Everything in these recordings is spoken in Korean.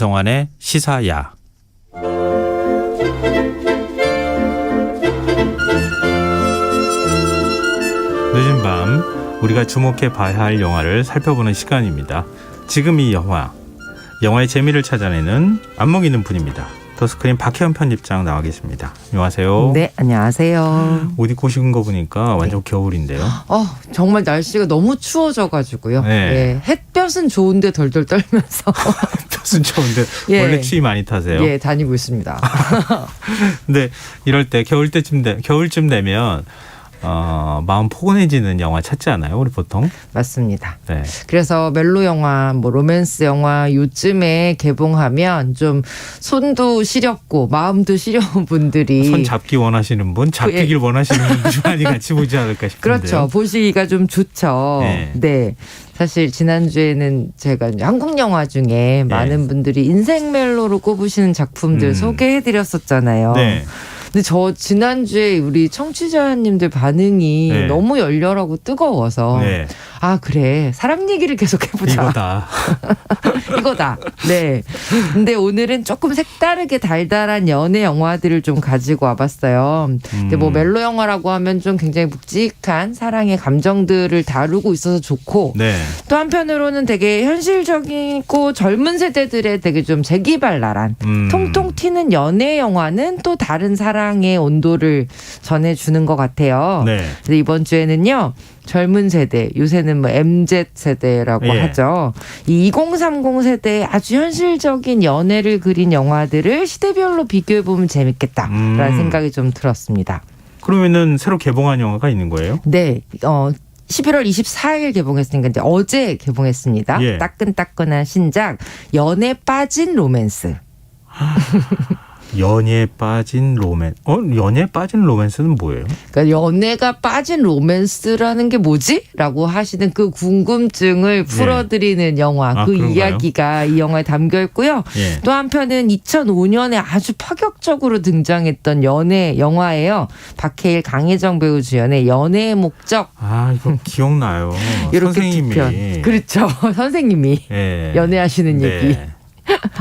안성환의 시사야. 늦은 밤 우리가 주목해 봐야 할 영화를 살펴보는 시간입니다. 지금 이 영화의 재미를 찾아내는 안목 있는 분입니다. 더스크린 박혜연 편집장 나와 계십니다. 안녕하세요. 네, 안녕하세요. 옷 입고 오신 거 보니까 완전 겨울인데요. 정말 날씨가 너무 추워져가지고요. 네. 예, 햇볕은 좋은데 덜덜 떨면서 햇볕은 좋은데 예. 원래 추위 많이 타세요? 예, 다니고 있습니다. 근데 이럴 때 겨울쯤 되면 마음 포근해지는 영화 찾지 않아요? 우리 보통? 맞습니다. 네. 그래서 멜로 영화, 로맨스 영화 요즘에 개봉하면 좀 손도 시렵고 마음도 시려운 분들이 손 잡기 원하시는 분, 잡히길 원하시는 분들이 많이 같이 보지 않을까 싶은데요. 그렇죠. 보시기가 좀 좋죠. 네. 네. 사실 지난주에는 제가 이제 한국 영화 중에 많은 분들이 인생 멜로로 꼽으시는 작품들 소개해드렸었잖아요. 네. 근데 저 지난주에 우리 청취자님들 반응이 네. 너무 열렬하고 뜨거워서 네. 그래 사랑 얘기를 계속 해보자. 이거다. 네. 근데 오늘은 조금 색다르게 달달한 연애 영화들을 좀 가지고 와봤어요. 근데 멜로 영화라고 하면 좀 굉장히 묵직한 사랑의 감정들을 다루고 있어서 좋고 네. 또 한편으로는 되게 현실적이고 젊은 세대들의 되게 좀 재기발랄한 통통 튀는 연애 영화는 또 다른 사랑의 온도를 전해주는 것 같아요. 네. 그래서 이번 주에는요. 젊은 세대, 요새는 MZ 세대라고 하죠. 이 2030 세대의 아주 현실적인 연애를 그린 영화들을 시대별로 비교해보면 재밌겠다라는 생각이 좀 들었습니다. 그러면은 새로 개봉한 영화가 있는 거예요? 네. 11월 24일 개봉했으니까 이제 어제 개봉했습니다. 예. 따끈따끈한 신작 연애 빠진 로맨스. 연애에 빠진 연애에 빠진 로맨스는 뭐예요? 그러니까 연애가 빠진 로맨스라는 게 뭐지? 라고 하시는 그 궁금증을 풀어드리는 영화. 그 그런가요? 이야기가 이 영화에 담겨 있고요. 예. 또 한편은 2005년에 아주 파격적으로 등장했던 연애 영화예요. 박해일, 강혜정 배우 주연의 연애의 목적. 이거 기억나요. 이렇게 선생님이. 두 편. 그렇죠. 선생님이 예. 연애하시는 네. 얘기.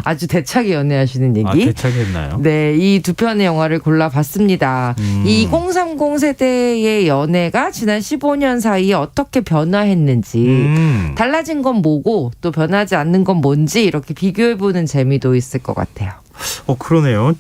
아주 대차게 연애하시는 얘기. 대차게 했나요? 네, 이 두 편의 영화를 골라봤습니다. 이 2030 세대의 연애가 지난 15년 사이에 어떻게 변화했는지, 달라진 건 뭐고 또 변하지 않는 건 뭔지 이렇게 비교해보는 재미도 있을 것 같아요. 그러네요.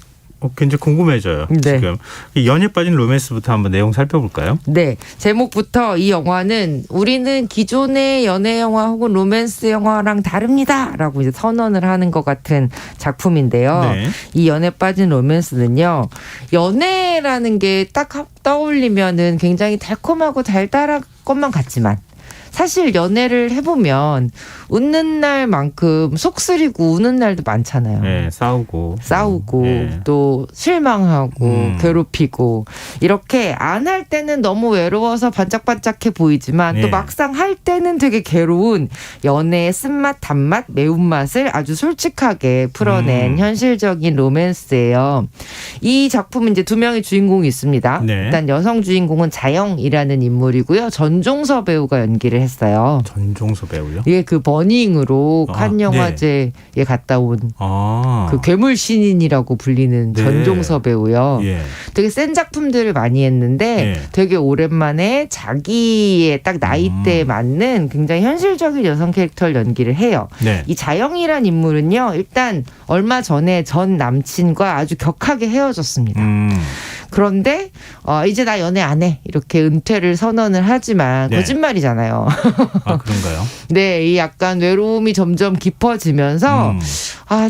굉장히 궁금해져요. 네. 지금 이 연애 빠진 로맨스부터 한번 내용 살펴볼까요? 네, 제목부터 이 영화는 우리는 기존의 연애 영화 혹은 로맨스 영화랑 다릅니다라고 이제 선언을 하는 것 같은 작품인데요. 네. 이 연애 빠진 로맨스는요, 연애라는 게 딱 떠올리면은 굉장히 달콤하고 달달한 것만 같지만. 사실 연애를 해보면 웃는 날만큼 속쓰리고 우는 날도 많잖아요. 네, 싸우고 네. 또 실망하고 괴롭히고 이렇게 안 할 때는 너무 외로워서 반짝반짝해 보이지만 또 막상 할 때는 되게 괴로운 연애의 쓴맛, 단맛, 매운맛을 아주 솔직하게 풀어낸 현실적인 로맨스예요. 이 작품은 이제 두 명의 주인공이 있습니다. 네. 일단 여성 주인공은 자영이라는 인물이고요. 전종서 배우가 연기를 했어요. 전종서 배우요? 예, 그 버닝으로 칸 네. 영화제에 갔다 온 그 괴물 신인이라고 불리는 네. 전종서 배우요. 예. 되게 센 작품들을 많이 했는데 되게 오랜만에 자기의 딱 나이대에 맞는 굉장히 현실적인 여성 캐릭터를 연기를 해요. 네. 이 자영이란 인물은요. 일단 얼마 전에 전 남친과 아주 격하게 헤어졌습니다. 그런데 이제 나 연애 안 해. 이렇게 은퇴를 선언을 하지만 거짓말이잖아요. 그런가요? 네, 이 약간 외로움이 점점 깊어지면서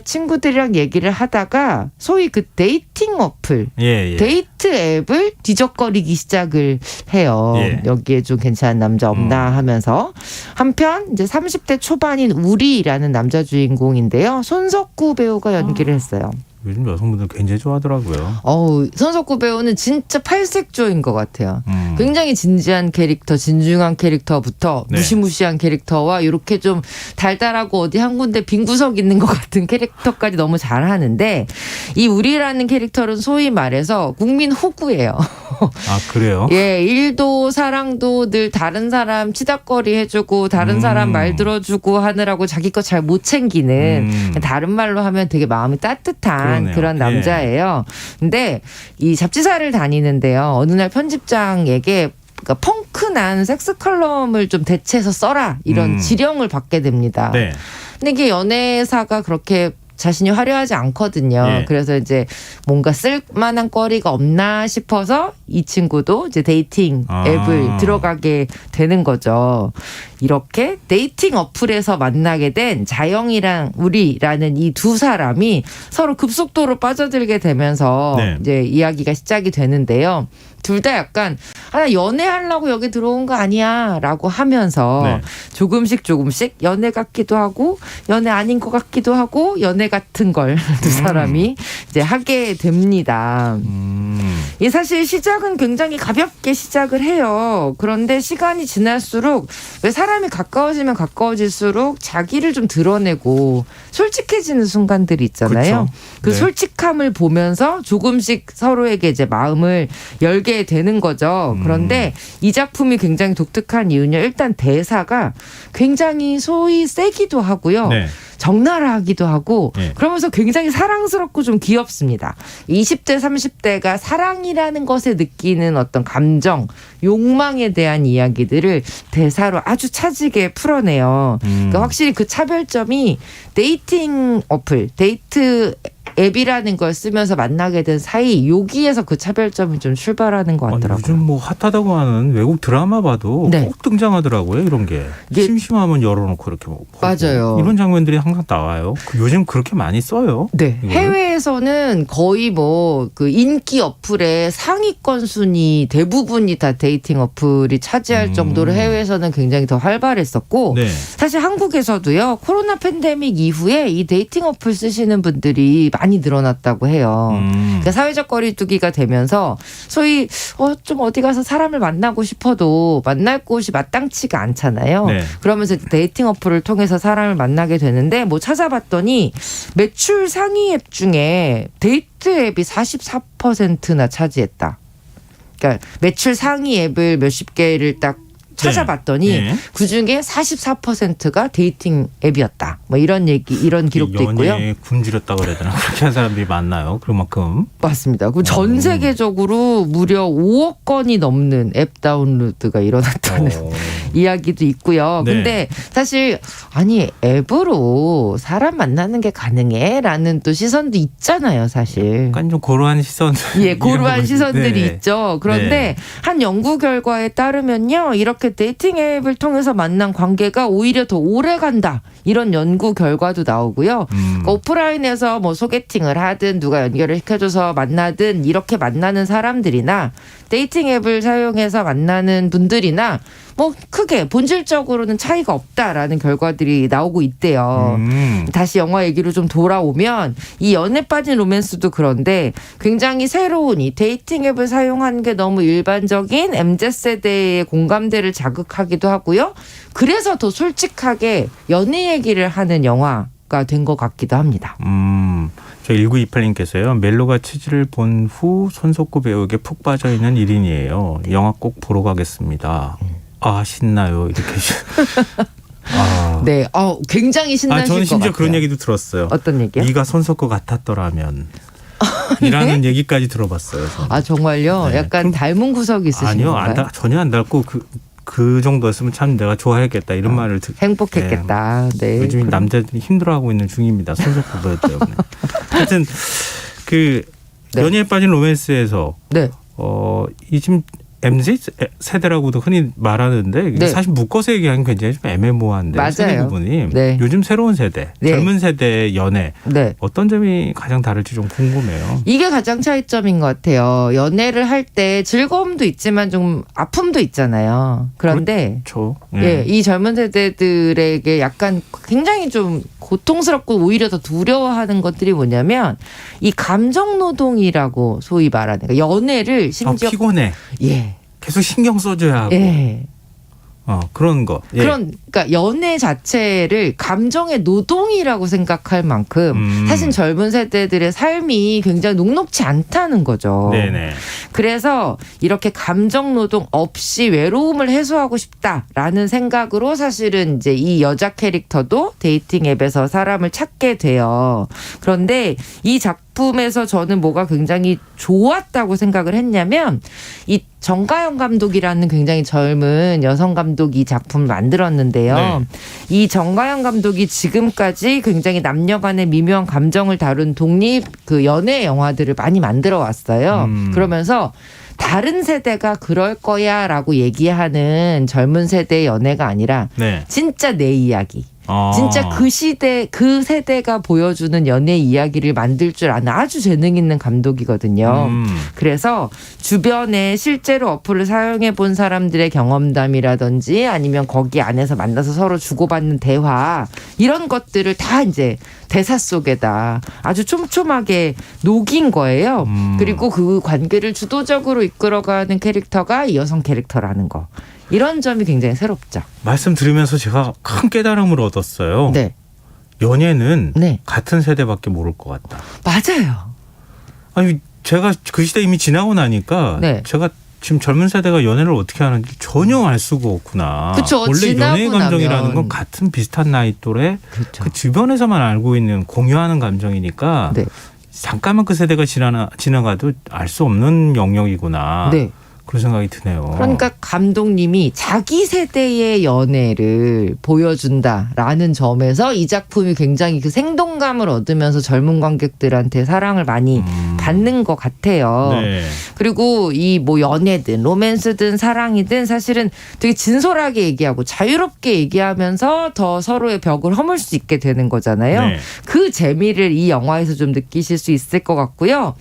친구들이랑 얘기를 하다가 소위 그 데이팅 어플, 데이트 앱을 뒤적거리기 시작을 해요. 여기에 좀 괜찮은 남자 없나 하면서 한편 이제 30대 초반인 우리라는 남자 주인공인데요. 손석구 배우가 연기를 했어요. 요즘 여성분들 굉장히 좋아하더라고요. 손석구 배우는 진짜 팔색조인 것 같아요. 음. 굉장히 진지한 캐릭터, 진중한 캐릭터부터 네. 무시무시한 캐릭터와 이렇게 좀 달달하고 어디 한 군데 빈 구석 있는 것 같은 캐릭터까지 너무 잘하는데 이 우리라는 캐릭터는 소위 말해서 국민 호구예요. 아 그래요? 예, 일도 사랑도 늘 다른 사람 치닥거리 해주고 다른 사람 말 들어주고 하느라고 자기 거 잘 못 챙기는 다른 말로 하면 되게 마음이 따뜻한 그러네요. 그런 남자예요. 근데 이 잡지사를 다니는데요. 어느 날 편집장에게 그러니까 펑크난 섹스 컬럼을 좀 대체해서 써라 이런 지령을 받게 됩니다. 네. 근데 이게 연애사가 그렇게 자신이 화려하지 않거든요. 예. 그래서 이제 뭔가 쓸만한 거리가 없나 싶어서 이 친구도 이제 데이팅 앱을 들어가게 되는 거죠. 이렇게 데이팅 어플에서 만나게 된 자영이랑 우리라는 이 두 사람이 서로 급속도로 빠져들게 되면서 네. 이제 이야기가 시작이 되는데요. 둘 다 약간 나 연애하려고 여기 들어온 거 아니야 라고 하면서 네. 조금씩 연애 같기도 하고 연애 아닌 것 같기도 하고 연애 같은 걸 두 사람이 이제 하게 됩니다. 이 사실 시작은 굉장히 가볍게 시작을 해요. 그런데 시간이 지날수록 왜 사람이 가까워지면 가까워질수록 자기를 좀 드러내고 솔직해지는 순간들이 있잖아요. 그쵸. 그 네. 솔직함을 보면서 조금씩 서로에게 이제 마음을 열게 되는 거죠. 그런데 이 작품이 굉장히 독특한 이유는 일단 대사가 굉장히 소위 세기도 하고요. 네. 적나라하기도 하고 네. 그러면서 굉장히 사랑스럽고 좀 귀엽습니다. 20대 30대가 사랑이라는 것에 느끼는 어떤 감정, 욕망에 대한 이야기들을 대사로 아주 차지게 풀어내요. 그러니까 확실히 그 차별점이 데이팅 어플, 데이트 앱이라는 걸 쓰면서 만나게 된 사이 여기에서 그 차별점이 좀 출발하는 것 같더라고요. 요즘 뭐 핫하다고 하는 외국 드라마 봐도 네. 꼭 등장하더라고요. 이런 게. 이게- 심심하면 열어놓고 이렇게 보고. 맞아요. 이런 장면들이 항상 나와요. 요즘 그렇게 많이 써요. 네. 이거를? 해외에서는 거의 뭐 그 인기 어플의 상위권 순위 대부분이 다 데이팅 어플이 차지할 정도로 해외에서는 굉장히 더 활발했었고 네. 사실 한국에서도요. 코로나 팬데믹 이후에 이 데이팅 어플 쓰시는 분들이 많이 늘어났다고 해요. 그러니까 사회적 거리두기가 되면서 소위 좀 어디 가서 사람을 만나고 싶어도 만날 곳이 마땅치가 않잖아요. 네. 그러면서 데이팅 어플을 통해서 사람을 만나게 되는데 뭐 찾아봤더니 매출 상위 앱 중에 데이트 앱이 44%나 차지했다. 그러니까 매출 상위 앱을 몇십 개를 딱 찾아봤더니 네. 그중에 44%가 데이팅 앱이었다. 뭐 이런 기록도 있고요. 연예에 굶주렸다고 그래야 되나 그렇게 한 사람들이 많나요? 그만큼. 맞습니다. 그 전 세계적으로 무려 5억 건이 넘는 앱 다운로드가 일어났다는 이야기도 있고요. 네. 근데 사실 아니 앱으로 사람 만나는 게 가능해?라는 또 시선도 있잖아요, 사실. 약간 좀 고루한 시선. 예, 고루한 시선들이 네. 있죠. 그런데 네. 한 연구 결과에 따르면요. 이렇게 데이팅 앱을 통해서 만난 관계가 오히려 더 오래 간다. 이런 연구 결과도 나오고요. 그러니까 오프라인에서 뭐 소개팅을 하든 누가 연결을 시켜줘서 만나든 이렇게 만나는 사람들이나 데이팅 앱을 사용해서 만나는 분들이나 뭐 크게 본질적으로는 차이가 없다라는 결과들이 나오고 있대요. 다시 영화 얘기로 좀 돌아오면 이 연애 빠진 로맨스도 그런데 굉장히 새로운 이 데이팅 앱을 사용하는 게 너무 일반적인 MZ세대의 공감대를 자극하기도 하고요. 그래서 더 솔직하게 연애 얘기를 하는 영화가 된 것 같기도 합니다. 저 1928님께서요. 멜로가 치즈를 본 후 손석구 배우에게 푹 빠져있는 1인이에요. 영화 꼭 보러 가겠습니다. 아 신나요 이렇게. 네, 굉장히 신나실 저는 것 심지어 같아요. 그런 얘기도 들었어요. 어떤 얘기요? 네가 손석구 같았더라면. 이라는 얘기까지 들어봤어요. 저는. 아 정말요? 네. 약간 닮은 구석이 있으신 아니요, 건가요? 전혀 안 닮고 그 정도였으면 참 내가 좋아했겠다 이런 말을 행복했겠다. 네. 요즘 그럼. 남자들이 힘들어하고 있는 중입니다. 손석구 배우 때문에. 하여튼 그 네. 연애에 빠진 로맨스에서 네. 이 지금 MZ 세대라고도 흔히 말하는데 네. 사실 묶어서 얘기하면 굉장히 좀 애매모호한데 맞아요. 세대 구분이 네. 요즘 새로운 세대, 네. 젊은 세대의 연애 네. 어떤 점이 가장 다를지 좀 궁금해요. 이게 가장 차이점인 것 같아요. 연애를 할 때 즐거움도 있지만 좀 아픔도 있잖아요. 그런데 그렇죠. 예, 이 젊은 세대들에게 약간 굉장히 좀 고통스럽고 오히려 더 두려워하는 것들이 뭐냐면 이 감정 노동이라고 소위 말하는 그러니까 연애를 심지어 피곤해. 예. 계속 신경 써줘야 하고. 예. 그런 거. 예. 그러니까 연애 자체를 감정의 노동이라고 생각할 만큼 사실 젊은 세대들의 삶이 굉장히 녹록지 않다는 거죠. 네네. 그래서 이렇게 감정 노동 없이 외로움을 해소하고 싶다라는 생각으로 사실은 이제 이 여자 캐릭터도 데이팅 앱에서 사람을 찾게 돼요. 그런데 이 작품에서 저는 뭐가 굉장히 좋았다고 생각을 했냐면 이 정가영 감독이라는 굉장히 젊은 여성 감독이 작품을 만들었는데요. 네. 이 정가영 감독이 지금까지 굉장히 남녀 간의 미묘한 감정을 다룬 독립 그 연애 영화들을 많이 만들어 왔어요. 그러면서 다른 세대가 그럴 거야 라고 얘기하는 젊은 세대의 연애가 아니라 네. 진짜 내 이야기. 진짜 그 시대, 그 세대가 보여주는 연애 이야기를 만들 줄 아는 아주 재능 있는 감독이거든요. 그래서 주변에 실제로 어플을 사용해 본 사람들의 경험담이라든지 아니면 거기 안에서 만나서 서로 주고받는 대화 이런 것들을 다 이제 대사 속에다 아주 촘촘하게 녹인 거예요. 그리고 그 관계를 주도적으로 이끌어가는 캐릭터가 이 여성 캐릭터라는 거. 이런 점이 굉장히 새롭죠. 말씀 들으면서 제가 큰 깨달음을 얻었어요. 네. 연애는 네. 같은 세대밖에 모를 것 같다. 맞아요. 아니 제가 그 시대 이미 지나고 나니까 네. 제가 지금 젊은 세대가 연애를 어떻게 하는지 전혀 알 수가 없구나. 그쵸, 원래 지나고 연애 감정이라는 나면. 건 같은 비슷한 나이 또래 그렇죠. 그 주변에서만 알고 있는 공유하는 감정이니까 네. 잠깐만 그 세대가 지나가도 알 수 없는 영역이구나. 네. 그런 생각이 드네요. 그러니까 감독님이 자기 세대의 연애를 보여준다라는 점에서 이 작품이 굉장히 그 생동감을 얻으면서 젊은 관객들한테 사랑을 많이 받는 것 같아요. 네. 그리고 이 뭐 연애든 로맨스든 사랑이든 사실은 되게 진솔하게 얘기하고 자유롭게 얘기하면서 더 서로의 벽을 허물 수 있게 되는 거잖아요. 네. 그 재미를 이 영화에서 좀 느끼실 수 있을 것 같고요.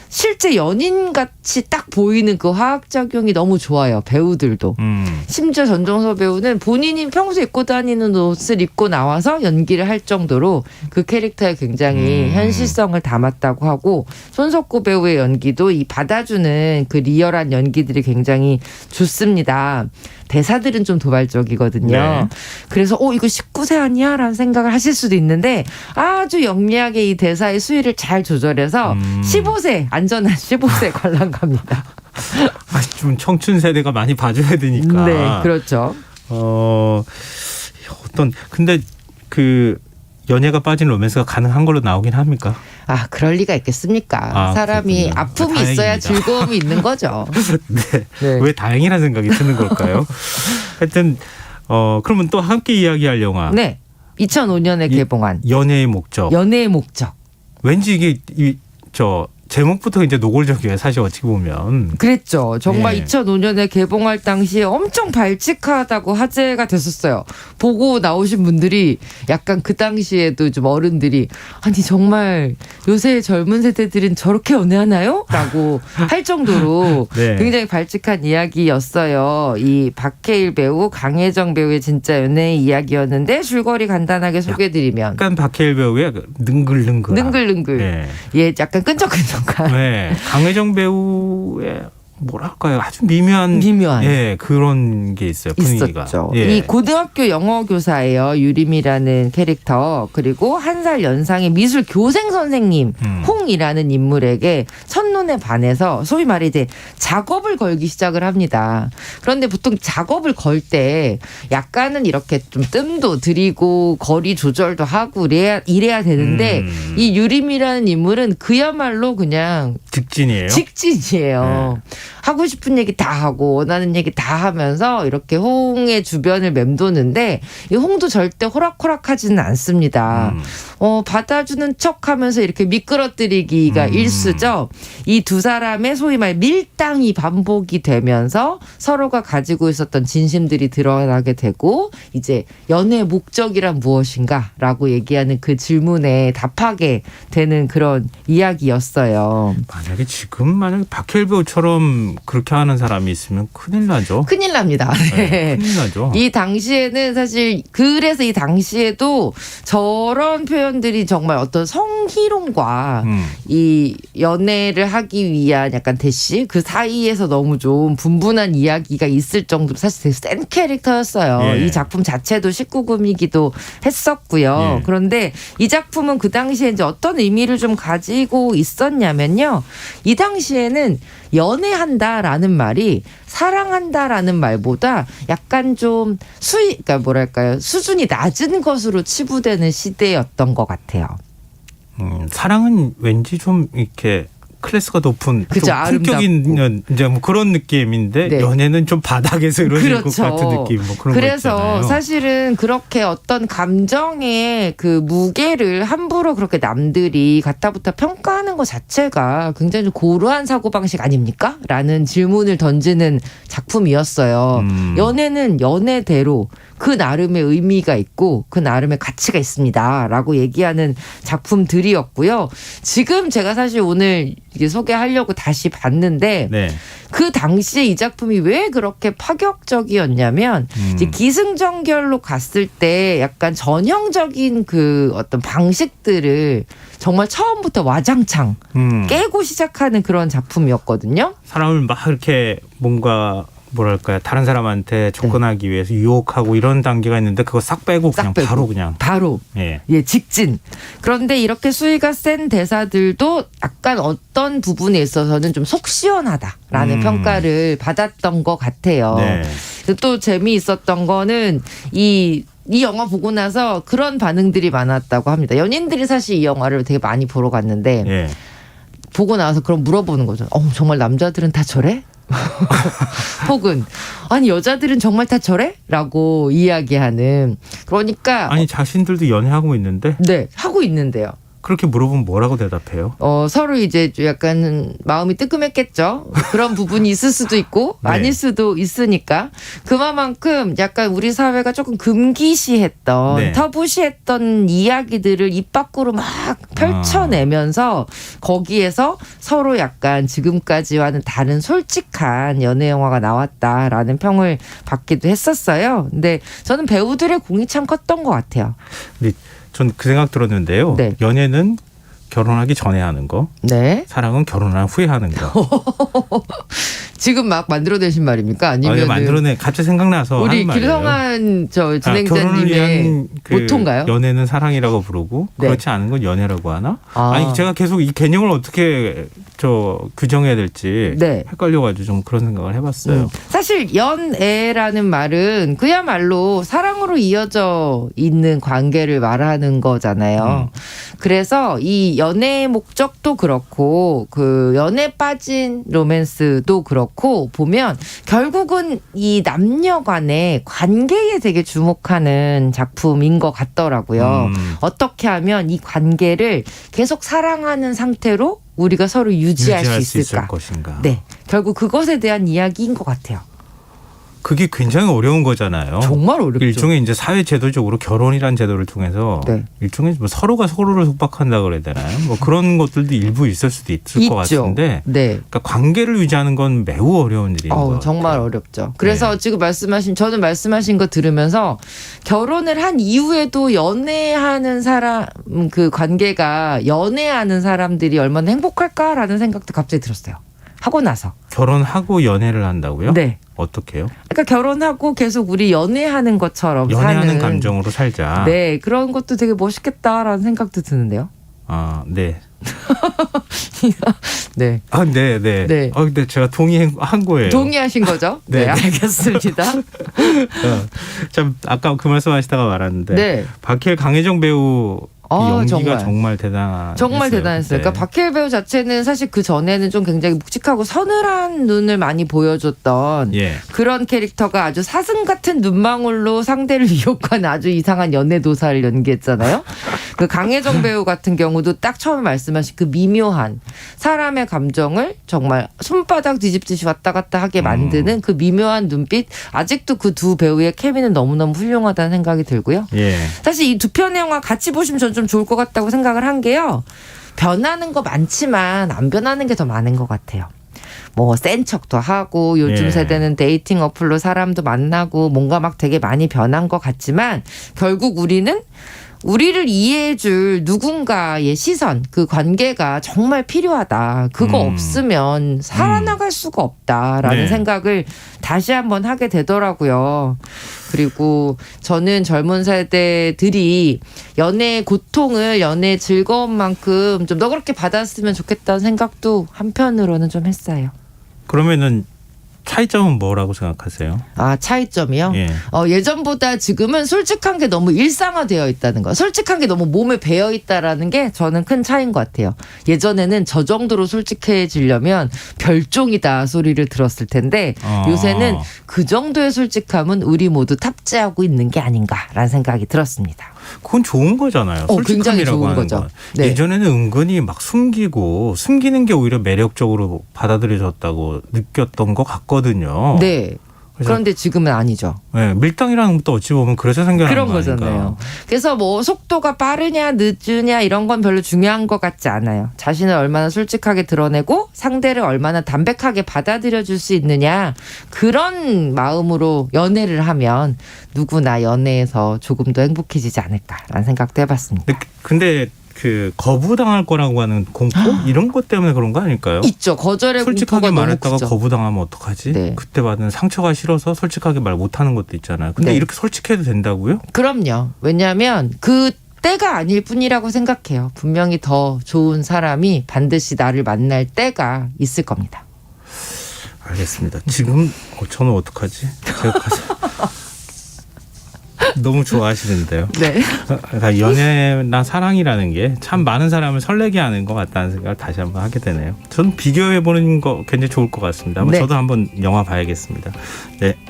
실제 연인같이 딱 보이는 그 화학작용이 너무 좋아요. 배우들도. 심지어 전종서 배우는 본인이 평소에 입고 다니는 옷을 입고 나와서 연기를 할 정도로 그 캐릭터에 굉장히 현실성을 담았다고 하고 손석구 배우의 연기도 이 받아주는 그 리얼한 연기들이 굉장히 좋습니다. 대사들은 좀 도발적이거든요. 네. 그래서 이거 19세 아니야? 라는 생각을 하실 수도 있는데 아주 영리하게 이 대사의 수위를 잘 조절해서 15세 안전한 15세 관람갑니다. 좀 청춘 세대가 많이 봐줘야 되니까. 네, 그렇죠. 근데 그 연애가 빠진 로맨스가 가능한 걸로 나오긴 합니까? 그럴 리가 있겠습니까? 사람이 그렇군요. 아픔이 다행입니다. 있어야 즐거움이 있는 거죠. 네. 네. 왜 다행이라는 생각이 드는 걸까요? 하여튼 그러면 또 함께 이야기할 영화. 네. 2005년에 개봉한 연애의 목적. 연애의 목적. 왠지 이게 제목부터 이제 노골적이에요. 사실 어떻게 보면. 그랬죠. 정말 네. 2005년에 개봉할 당시에 엄청 발칙하다고 화제가 됐었어요. 보고 나오신 분들이 약간 그 당시에도 좀 어른들이 아니 정말 요새 젊은 세대들은 저렇게 연애하나요? 라고 할 정도로 네. 굉장히 발칙한 이야기였어요. 이 박해일 배우, 강혜정 배우의 진짜 연애 이야기였는데 줄거리 간단하게 소개해드리면 약간 박해일 배우의 능글능글. 능글능글. 네. 예, 약간 끈적끈적한. 네. 강혜정 배우의 뭐랄까요, 아주 미묘한 예, 그런 게 있어요. 분위기가. 있었죠. 예. 이 고등학교 영어 교사예요. 유림이라는 캐릭터. 그리고 한 살 연상의 미술 교생 선생님 홍이라는 인물에게 첫눈에 반해서 소위 말해 이제 작업을 걸기 시작을 합니다. 그런데 보통 작업을 걸 때 약간은 이렇게 좀 뜸도 들이고 거리 조절도 하고 이래야 되는데 이 유림이라는 인물은 그야말로 그냥 직진이에요. 직진이에요. 하고 싶은 얘기 다 하고 원하는 얘기 다 하면서 이렇게 홍의 주변을 맴도는데 이 홍도 절대 호락호락하지는 않습니다. 받아주는 척하면서 이렇게 미끄러뜨리기가 일쑤죠. 이 두 사람의 소위 말 밀당이 반복이 되면서 서로가 가지고 있었던 진심들이 드러나게 되고 이제 연애의 목적이란 무엇인가라고 얘기하는 그 질문에 답하게 되는 그런 이야기였어요. 만약에 박해일 배우처럼 그렇게 하는 사람이 있으면 큰일 나죠. 큰일 납니다. 네, 큰일 나죠. 이 당시에는 사실 그래서 이 당시에도 저런 표현들이 정말 어떤 성희롱과 이 연애를 하기 위한 약간 대시 그 사이에서 너무 좀 분분한 이야기가 있을 정도로 사실 되게 센 캐릭터였어요. 예. 이 작품 자체도 19금이기도 했었고요. 예. 그런데 이 작품은 그 당시에 이제 어떤 의미를 좀 가지고 있었냐면요. 이 당시에는 연애한다라는 말이 사랑한다라는 말보다 약간 좀 그러니까 뭐랄까요, 수준이 낮은 것으로 치부되는 시대였던 것 같아요. 사랑은 왠지 좀 이렇게 클래스가 높은 그죠, 좀 품격 있는 이제 뭐 그런 느낌인데 네. 연애는 좀 바닥에서 이루어질 것 그렇죠. 같은 느낌 뭐 그런 거 그래서 있잖아요. 사실은 그렇게 어떤 감정의 그 무게를 함부로 그렇게 남들이 갖다부터 평가하는 것 자체가 굉장히 고루한 사고방식 아닙니까? 라는 질문을 던지는 작품이었어요. 연애는 연애대로 그 나름의 의미가 있고 그 나름의 가치가 있습니다. 라고 얘기하는 작품들이었고요. 지금 제가 사실 오늘 이게 소개하려고 다시 봤는데 네. 그 당시에 이 작품이 왜 그렇게 파격적이었냐면 이제 기승전결로 갔을 때 약간 전형적인 그 어떤 방식들을 정말 처음부터 와장창 깨고 시작하는 그런 작품이었거든요. 사람을 막 이렇게 뭔가 뭐랄까요, 다른 사람한테 접근하기 위해서 유혹하고 이런 단계가 있는데 그거 싹 빼고 그냥 바로 예, 직진. 그런데 이렇게 수위가 센 대사들도 약간 어떤 부분에 있어서는 좀 속 시원하다라는 평가를 받았던 것 같아요. 네. 또 재미있었던 거는 이 영화 보고 나서 그런 반응들이 많았다고 합니다. 연인들이 사실 이 영화를 되게 많이 보러 갔는데 예. 보고 나서 그럼 물어보는 거죠. 정말 남자들은 다 저래? 혹은 아니 여자들은 정말 다 저래? 라고 이야기하는. 그러니까 아니 자신들도 연애하고 있는데 네, 하고 있는데요. 그렇게 물어보면 뭐라고 대답해요? 서로 이제 약간 마음이 뜨끔했겠죠. 그런 부분이 있을 수도 있고 네. 아닐 수도 있으니까 그만큼 약간 우리 사회가 조금 금기시했던 네. 터부시했던 이야기들을 입 밖으로 막 펼쳐내면서 거기에서 서로 약간 지금까지와는 다른 솔직한 연애 영화가 나왔다라는 평을 받기도 했었어요. 근데 저는 배우들의 공이 참 컸던 것 같아요. 근데 전 그 생각 들었는데요. 네. 연애는 결혼하기 전에 하는 거, 네. 사랑은 결혼한 후에 하는 거. 지금 막 만들어내신 말입니까? 아니면 만들어내 갑자기 생각나서 우리 하는 말이에요. 김성환 저 결혼을 진행자님의 위한 그 모토인가요? 연애는 사랑이라고 부르고 네. 그렇지 않은 건 연애라고 하나? 아. 아니 제가 계속 이 개념을 어떻게 규정해야 될지 네. 헷갈려가지고 좀 그런 생각을 해봤어요. 사실 연애라는 말은 그야말로 사랑으로 이어져 있는 관계를 말하는 거잖아요. 그래서 이 연애의 목적도 그렇고 그 연애 빠진 로맨스도 그렇고 보면 결국은 이 남녀 간의 관계에 되게 주목하는 작품인 것 같더라고요. 어떻게 하면 이 관계를 계속 사랑하는 상태로 우리가 서로 유지할 수 있을까? 있을 것인가? 네, 결국 그것에 대한 이야기인 것 같아요. 그게 굉장히 어려운 거잖아요. 정말 어렵죠. 일종의 이제 사회 제도적으로 결혼이라는 제도를 통해서 네. 일종의 뭐 서로가 서로를 속박한다 그래야 되나요? 뭐 그런 것들도 일부 있을 수도 있을 것 같은데. 네. 그러니까 관계를 유지하는 건 매우 어려운 일인 것 같아요. 정말 어렵죠. 그래서 네. 지금 저는 말씀하신 거 들으면서 결혼을 한 이후에도 연애하는 사람 그 관계가 연애하는 사람들이 얼마나 행복할까라는 생각도 갑자기 들었어요. 하고 나서. 결혼하고 연애를 한다고요? 네. 어떻게요? 그러니까 결혼하고 계속 우리 연애하는 것처럼 연애하는 사는 감정으로 살자. 네, 그런 것도 되게 멋있겠다라는 생각도 드는데요. 아, 네. 네. 아, 네, 네. 네. 근데 제가 동의한 거예요. 동의하신 거죠? 네. 네, 알겠습니다. 참 아까 그 말씀하시다가 말았는데 네. 박해일 강혜정 배우 연기가 정말 대단했어요. 정말 대단했어요. 그러니까 박해일 배우 자체는 사실 그 전에는 좀 굉장히 묵직하고 서늘한 눈을 많이 보여줬던 그런 캐릭터가 아주 사슴 같은 눈망울로 상대를 유혹하는 아주 이상한 연애도사를 연기했잖아요. 그 강혜정 배우 같은 경우도 딱 처음에 말씀하신 그 미묘한 사람의 감정을 정말 손바닥 뒤집듯이 왔다 갔다 하게 만드는 그 미묘한 눈빛. 아직도 그 두 배우의 케미는 너무너무 훌륭하다는 생각이 들고요. 사실 이 두 편의 영화 같이 보시면 저는 좀 좋을 것 같다고 생각을 한 게요. 변하는 거 많지만 안 변하는 게 더 많은 것 같아요. 뭐 센 척도 하고 요즘 세대는 데이팅 어플로 사람도 만나고 뭔가 막 되게 많이 변한 것 같지만 결국 우리를 이해해줄 누군가의 시선, 그 관계가 정말 필요하다. 그거 없으면 살아나갈 수가 없다라는 생각을 다시 한번 하게 되더라고요. 그리고 저는 젊은 세대들이 연애의 고통을 연애의 즐거움만큼 좀 너그럽게 받았으면 좋겠다는 생각도 한편으로는 좀 했어요. 그러면은 차이점은 뭐라고 생각하세요? 차이점이요? 예전보다 지금은 솔직한 게 너무 일상화되어 있다는 거. 솔직한 게 너무 몸에 배어 있다라는 게 저는 큰 차이인 것 같아요. 예전에는 저 정도로 솔직해지려면 별종이다 소리를 들었을 텐데 요새는 그 정도의 솔직함은 우리 모두 탑재하고 있는 게 아닌가라는 생각이 들었습니다. 그건 좋은 거잖아요. 굉장히 좋은 거죠. 예전에는 은근히 막 숨기는 게 오히려 매력적으로 받아들여졌다고 느꼈던 것 같거든요. 네. 그런데 지금은 아니죠. 밀당이라는 것도 어찌 보면 그래서 생겨난 그런 거 아닌가. 거잖아요. 그래서 뭐 속도가 빠르냐 늦으냐 이런 건 별로 중요한 것 같지 않아요. 자신을 얼마나 솔직하게 드러내고 상대를 얼마나 담백하게 받아들여줄 수 있느냐. 그런 마음으로 연애를 하면 누구나 연애에서 조금 더 행복해지지 않을까라는 생각도 해봤습니다. 근데 그 거부당할 거라고 하는 공포 이런 것 때문에 그런 거 아닐까요? 있죠. 거절의 솔직하게 공포가 말했다가 너무 크죠. 거부당하면 어떡하지? 그때 받은 상처가 싫어서 솔직하게 말 못하는 것도 있잖아요. 근데 이렇게 솔직해도 된다고요? 그럼요. 왜냐하면 그 때가 아닐 뿐이라고 생각해요. 분명히 더 좋은 사람이 반드시 나를 만날 때가 있을 겁니다. 알겠습니다. 지금 저는 어떡하지? 제가 너무 좋아하시는데요. 그러니까 연애나 사랑이라는 게 참 많은 사람을 설레게 하는 것 같다는 생각을 다시 한번 하게 되네요. 저는 비교해보는 거 굉장히 좋을 것 같습니다. 저도 한번 영화 봐야겠습니다.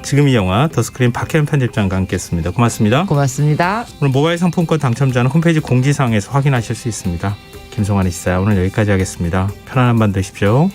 지금 이 영화 더스크린 박혜연 편집장과 함께했습니다. 고맙습니다. 고맙습니다. 오늘 모바일 상품권 당첨자는 홈페이지 공지사항에서 확인하실 수 있습니다. 김성환의 시사 오늘 여기까지 하겠습니다. 편안한 밤 되십시오.